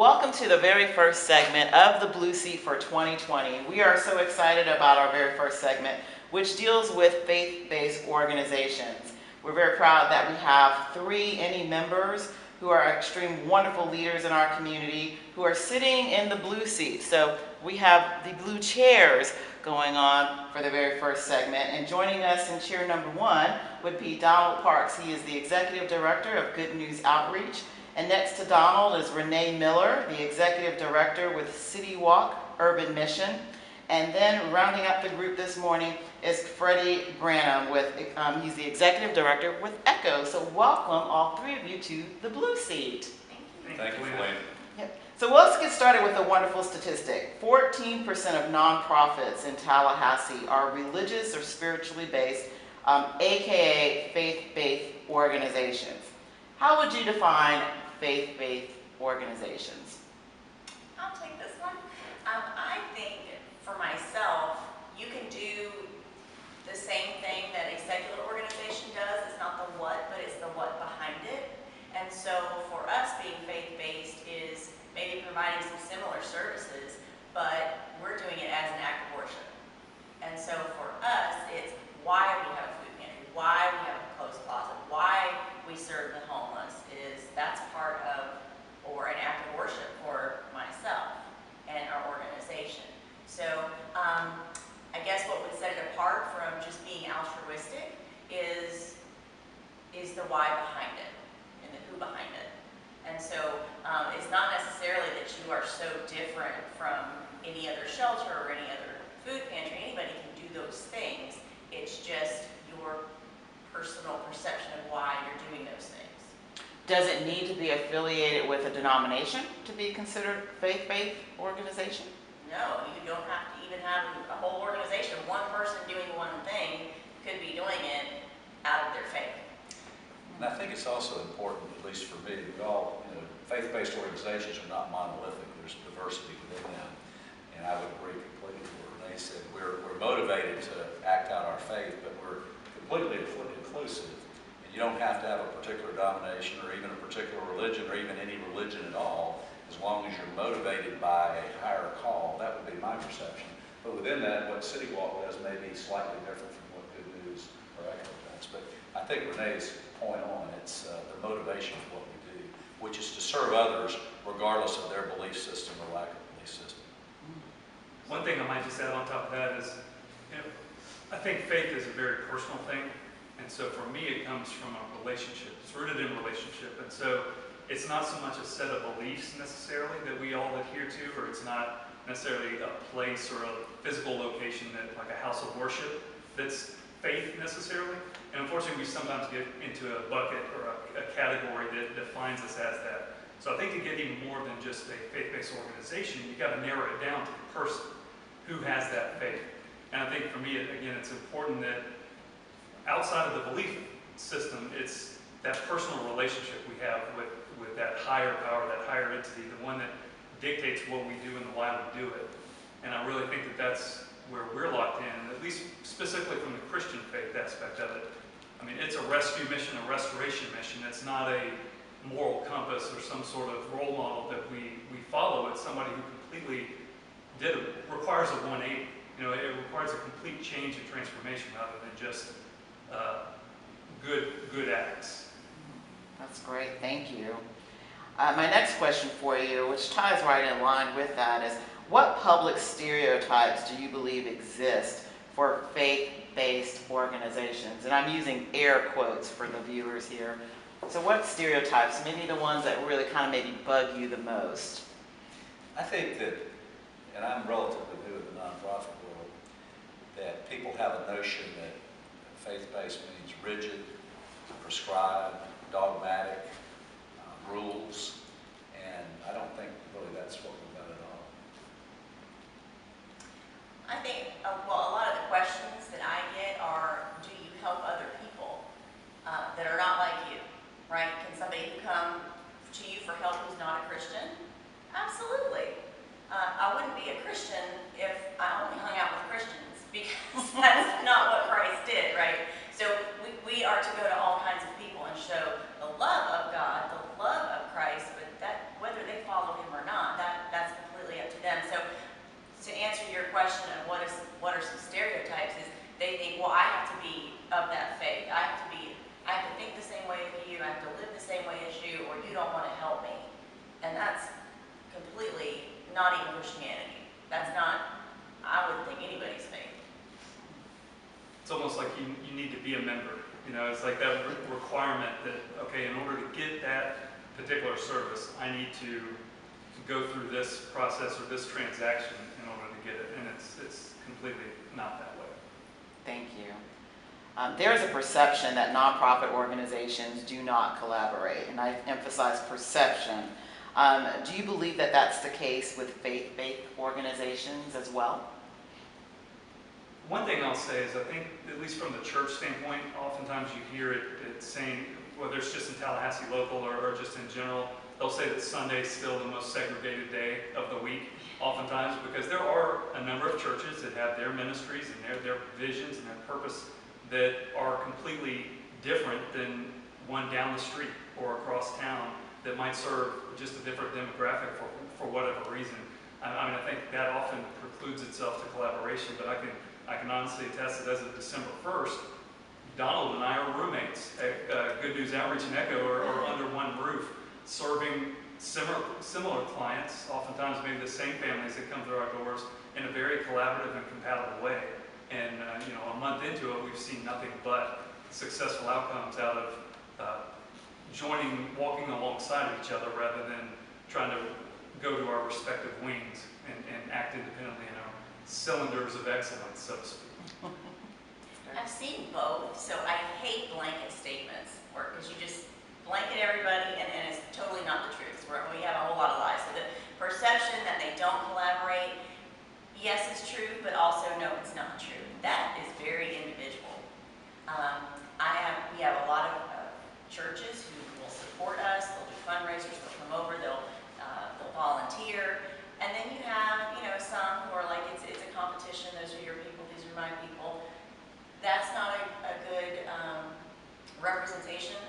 Welcome to the very first segment of the Blue Seat for 2020. We are so excited about our very first segment, which deals with faith-based organizations. We're very proud that we have 3 INIE members who are extreme wonderful leaders in our community who are sitting in the blue seat. So we have the blue chairs going on for the very first segment. And joining us in chair number 1 would be Donald Parks. He is the Executive Director of Good News Outreach. And next to Donald is Renee Miller, the Executive Director with City Walk Urban Mission. And then rounding up the group this morning is Freddy Branham, he's the Executive Director with ECHO. So welcome all 3 of you to the blue seat. Thank you, Elaine. Yep. So let's get started with a wonderful statistic. 14% of nonprofits in Tallahassee are religious or spiritually based, aka faith-based organizations. How would you define faith-based organizations? I'll take this one. I think for myself, you can do the same thing that a secular organization does. It's not the what, but it's the what behind it. And so for us, being faith-based is maybe providing some similar services, but we're doing it as an act of worship. And so for us, it's why we have a food pantry, why we have a clothes closet, why we serve the homeless. That's part of, or an act of worship for myself and our organization. So I guess what would set it apart from just being altruistic is the why behind it and the who behind it. And so it's not necessarily that you are so different from any other shelter or any other food pantry. Anybody can do those things. It's just your personal perception of why you're doing those things. Does it need to be affiliated with a denomination to be considered faith-based organization? No, you don't have to even have a whole organization. One person doing one thing could be doing it out of their faith. And I think it's also important, at least for me, we all, faith-based organizations are not monolithic. There's diversity within them. And I would agree completely with what Renee said. We're motivated to act out our faith, but we're completely inclusive. You don't have to have a particular denomination or even a particular religion or even any religion at all, as long as you're motivated by a higher call. That would be my perception. But within that, what City Walk does may be slightly different from what Good News or ECHO does. But I think Renee's point on, it's the motivation for what we do, which is to serve others regardless of their belief system or lack of belief system. One thing I might just add on top of that is, I think faith is a very personal thing. And so for me, it comes from a relationship. It's rooted in relationship. And so it's not so much a set of beliefs necessarily that we all adhere to, or it's not necessarily a place or a physical location that, like a house of worship, that's faith necessarily. And unfortunately, we sometimes get into a bucket or a category that defines us as that. So I think to get even more than just a faith-based organization, you've got to narrow it down to the person who has that faith. And I think for me, again, it's important that outside of the belief system, it's that personal relationship we have with that higher power, that higher entity, the one that dictates what we do and why we do it. And I really think that that's where we're locked in, at least specifically from the Christian faith aspect of it. I mean, it's a rescue mission, a restoration mission. It's not a moral compass or some sort of role model that we follow. It's somebody who completely requires a 180. It requires a complete change and transformation rather than just good acts. That's great, thank you. My next question for you, which ties right in line with that, is what public stereotypes do you believe exist for faith-based organizations? And I'm using air quotes for the viewers here. So what stereotypes, maybe the ones that really kind of maybe bug you the most? I think that, and I'm relatively new in the nonprofit world, that people have a notion that faith-based means rigid, prescribed, dogmatic, rules, and I don't think really that's what we've got at all. I think, well, a lot of the questions that I get are, do you help other people that are not like you, right? Can somebody come to you for help who's not a Christian? Absolutely. I wouldn't be a Christian if I only hung out with Christians, because that's not what Christ did, right? So we are to go to all kinds of people and show the love of God, the love of Christ, but that whether they follow him or not, you need to be a member. You know, it's like that requirement that, okay, in order to get that particular service, I need to go through this process or this transaction in order to get it, and it's completely not that way. Thank you. There is a perception that nonprofit organizations do not collaborate, and I emphasize perception. Do you believe that that's the case with faith-based organizations as well? One thing I'll say is I think, at least from the church standpoint, oftentimes you hear it saying, whether it's just in Tallahassee local or just in general, they'll say that Sunday is still the most segregated day of the week, oftentimes, because there are a number of churches that have their ministries and their visions and their purpose that are completely different than one down the street or across town that might serve just a different demographic for whatever reason. I mean, I think that often precludes itself to collaboration, but I can honestly attest that as of December 1st, Donald and I are roommates at Good News Outreach and Echo are under one roof, serving similar clients, oftentimes maybe the same families that come through our doors, in a very collaborative and compatible way. And you know, a month into it, we've seen nothing but successful outcomes out of walking alongside of each other rather than trying to go to our respective wings and act independently in our cylinders of excellence, so to speak. I've seen both, so I hate blanket statements, because you just blanket everybody, and it's totally not the truth. We have a whole lot of lies. So the perception that they don't collaborate, yes, it's true, but also no, it's not true. That is very individual. We have a lot of churches who will support us. They'll do fundraisers. They'll come over. They'll volunteer. And then you have, some who are like, it's a competition. Those are your people. These are my people. That's not a good representation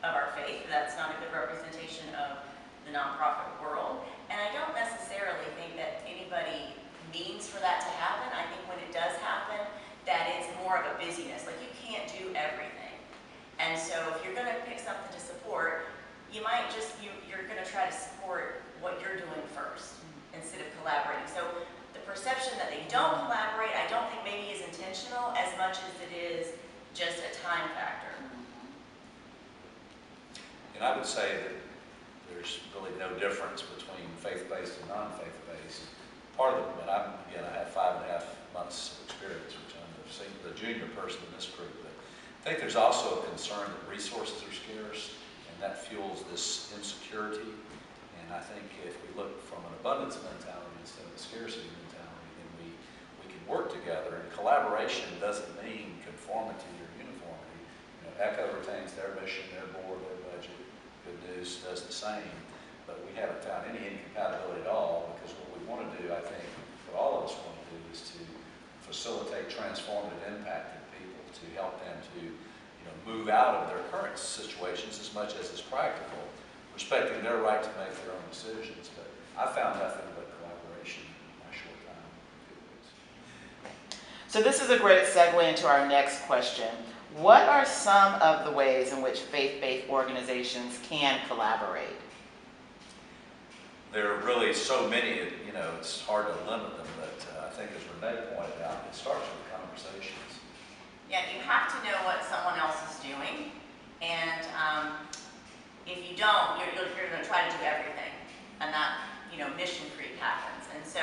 of our faith. That's not a good representation of the nonprofit world. And I don't necessarily think that anybody means for that to happen. I think when it does happen, that it's more of a busyness. Like, you can't do everything. And so if you're going to pick something to support, you might you're going to try to support what you're doing first instead of collaborating. So the perception that they don't collaborate, I don't think maybe is intentional as much as it is just a time factor. And I would say that there's really no difference between faith-based and non-faith-based. Part of it, and I have 5.5 months of experience, which I'm the junior person in this group, but I think there's also a concern that resources are scarce, and that fuels this insecurity. And I think if we look from an abundance mentality instead of a scarcity mentality, then we can work together. And collaboration doesn't mean conformity or uniformity. ECHO retains their mission, their board, their budget. Good News does the same, but we haven't found any incompatibility at all, because what we want to do, I think, what all of us want to do, is to facilitate transformative impact in people, to help them to move out of their current situations as much as is practical, respecting their right to make their own decisions. But I found nothing but collaboration in my short time with Good News. So this is a great segue into our next question. What are some of the ways in which faith-based organizations can collaborate? There are really so many, it's hard to limit them, but I think, as Renee pointed out, it starts with conversations. Yeah, you have to know what someone else is doing, and if you don't, you're going to try to do everything, and that, mission creep happens. And so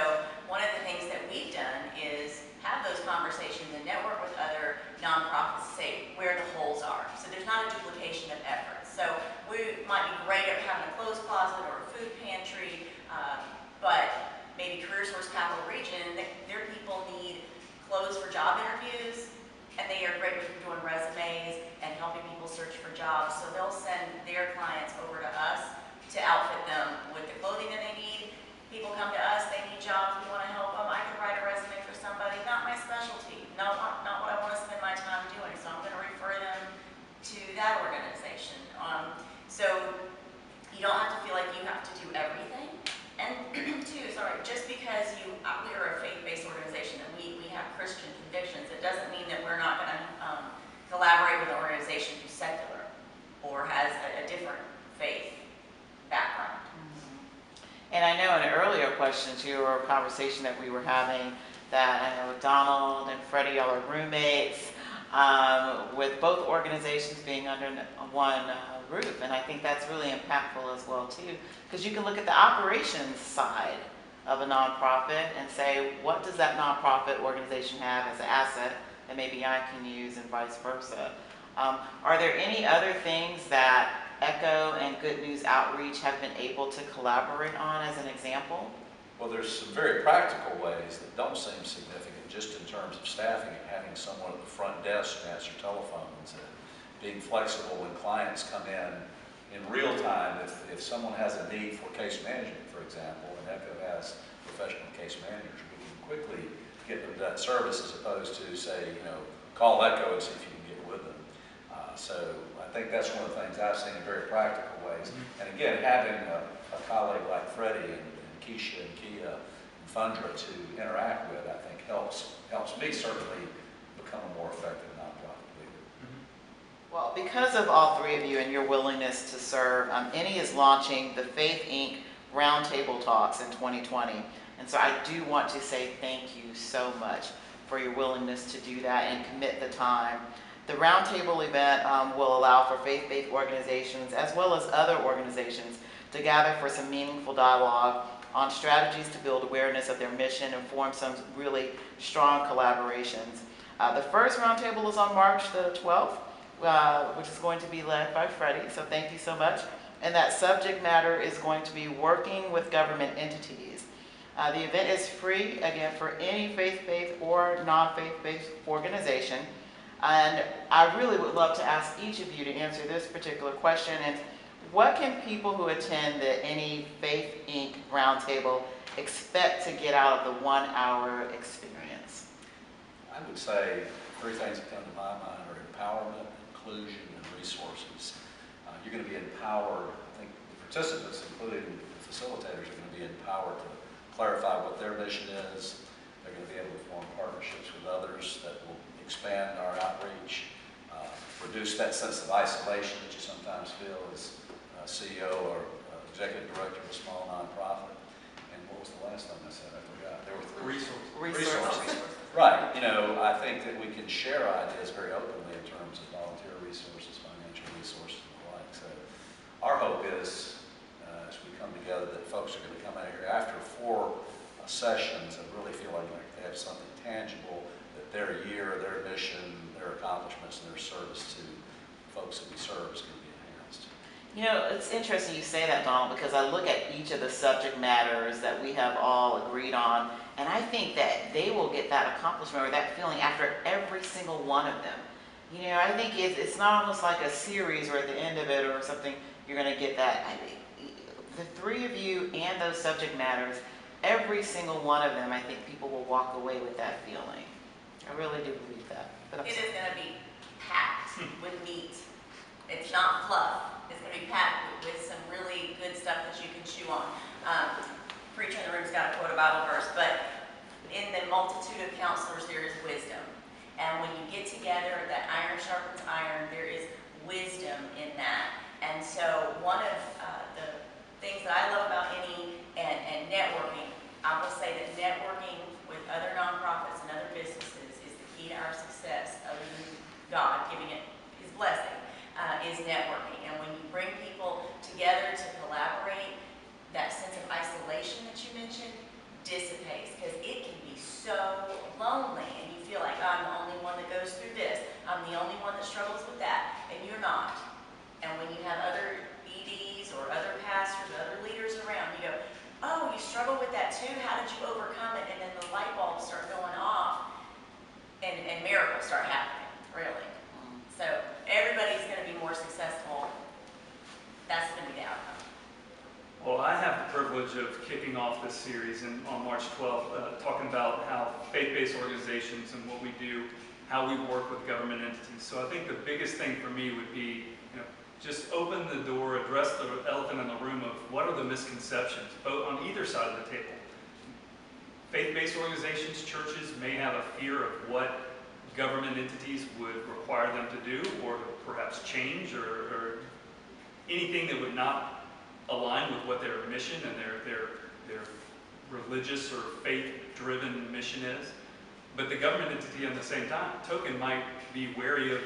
one of the things that we've done is have those conversations and network with other nonprofits to say where the holes are. So there's not a duplication of efforts. So we might be great at having a clothes closet or a food pantry, but maybe Career Source Capital Region, their people need clothes for job interviews, and they are great with doing resumes and helping people search for jobs. So they'll send their clients over to us to outfit them with the clothing that they need. People come to us, they need jobs, we want to help them. I can write a resume for somebody, not my specialty, not what I want to spend my time doing, so I'm going to refer them to that organization. So you don't have to feel like you have to do everything. And two, just because we are a faith-based organization and we have Christian convictions, it doesn't mean that we're not going to collaborate with an organization who's secular or has a different faith background. And I know in an earlier question too, or a conversation that we were having, that I know Donald and Freddy, y'all are roommates. with both organizations being under one roof. And I think that's really impactful as well too, because you can look at the operations side of a nonprofit and say, what does that nonprofit organization have as an asset that maybe I can use, and vice versa. Are there any other things that ECHO and Good News Outreach have been able to collaborate on as an example? Well, there's some very practical ways that don't seem significant, just in terms of staffing and having someone at the front desk to answer telephones, and being flexible when clients come in real time. If someone has a need for case management, for example, and ECHO has professional case managers, we can quickly get them that service, as opposed to, say, call ECHO and see if you can get with them. So I think that's one of the things I've seen in very practical ways. And again, having a colleague like Freddy and Keisha and Kia and Fundra to interact with, I think helps me certainly become a more effective nonprofit leader. Well, because of all three of you and your willingness to serve, INIE is launching the Faith Inc. Roundtable Talks in 2020. And so I do want to say thank you so much for your willingness to do that and commit the time. The roundtable event will allow for faith-based organizations as well as other organizations to gather for some meaningful dialogue on strategies to build awareness of their mission and form some really strong collaborations. The first roundtable is on March the 12th, which is going to be led by Freddy, so thank you so much. And that subject matter is going to be working with government entities. The event is free, again, for any faith-based or non-faith-based organization. And I really would love to ask each of you to answer this particular question. And what can people who attend the INIE Faith Inc. Roundtable expect to get out of the 1 hour experience? I would say three things that come to my mind are empowerment, inclusion, and resources. You're going to be empowered. I think the participants, including the facilitators, are going to be empowered to clarify what their mission is. They're going to be able to form partnerships with others that will expand our outreach, reduce that sense of isolation that you sometimes feel as CEO or executive director of a small nonprofit. And what was the last thing I said? I forgot. There were three. Resources. Right. I think that we can share ideas very openly in terms of volunteer resources, financial resources, and the like. So our hope is, as we come together, that folks are going to come out here after 4 sessions and really feel like they have something tangible, that their year, their mission, their accomplishments, and their service to folks that we serve is going to be enhanced. It's interesting you say that, Donald, because I look at each of the subject matters that we have all agreed on, and I think that they will get that accomplishment or that feeling after every single one of them. I think it's not almost like a series where at the end of it or something, you're going to get that. The three of you and those subject matters, every single one of them, I think people will walk away with that feeling. I really do believe that. It is going to be packed with meat. It's not fluff. It's going to be packed with some really good stuff that you can chew on. Preacher in the room's got to quote a Bible verse, but in the multitude of counselors there is wisdom. And when you get together, that iron sharpens iron, there is wisdom in that. And so one of the things that I love about INIE and networking, I will say that networking with other nonprofits and other businesses is the key to our success, other than God giving it His blessing, is networking. And when you bring people together to collaborate, that sense of isolation that you mentioned dissipates, because it can be so lonely and you feel like, I'm the only one that goes through this, I'm the only one that struggles with that, and you're not. And when you have other EDs or other pastors or other leaders around, you go, oh, you struggle with that too? How did you overcome it? And then the light bulbs start going off and miracles start happening, really. So everybody's going to be more successful. That's going to be the outcome. Well, I have the privilege of kicking off this series on March 12th, talking about how faith-based organizations and what we do, how we work with government entities. So I think the biggest thing for me would be, just open the door, address the elephant in the room of what are the misconceptions, both on either side of the table. Faith-based organizations, churches may have a fear of what government entities would require them to do, or perhaps change, or anything that would not align with what their mission and their religious or faith-driven mission is. But the government entity, at the same time, token might be wary of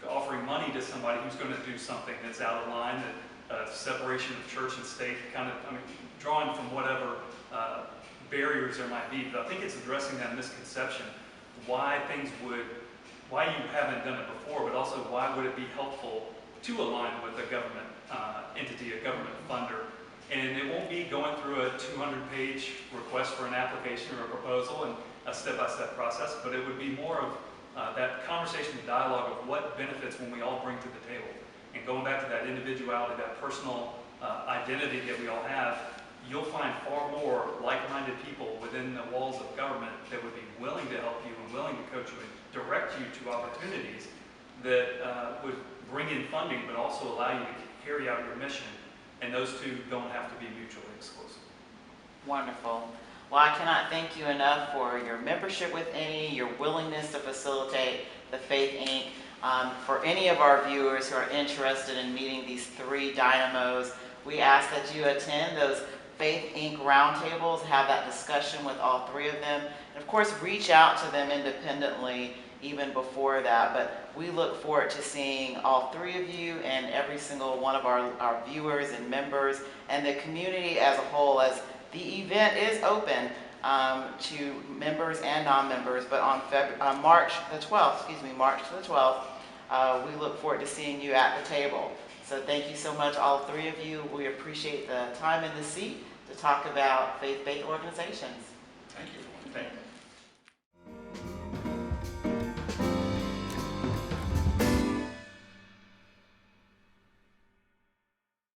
offering money to somebody who's going to do something that's out of line, that separation of church and state, kind of, I mean, drawing from whatever barriers there might be. But I think it's addressing that misconception, why you haven't done it before, but also why would it be helpful to align with a government entity, a government funder. And it won't be going through a 200-page request for an application or a proposal and a step-by-step process, but it would be more of that conversation, the dialogue of what benefits when we all bring to the table. And going back to that individuality, that personal identity that we all have, you'll find far more like-minded people within the walls of government that would be willing to help you and willing to coach you and direct you to opportunities that would bring in funding, but also allow you to carry out your mission. And those two don't have to be mutually exclusive. Wonderful. Well, I cannot thank you enough for your membership with INIE, your willingness to facilitate the Faith Inc. For any of our viewers who are interested in meeting these three dynamos, we ask that you attend those Faith Inc. roundtables, have that discussion with all three of them, and of course reach out to them independently even before that. But we look forward to seeing all three of you and every single one of our viewers and members and the community as a whole, as the event is open to members and non-members. But on March the 12th, we look forward to seeing you at the table. So thank you so much, all three of you. We appreciate the time in the seat to talk about faith-based organizations.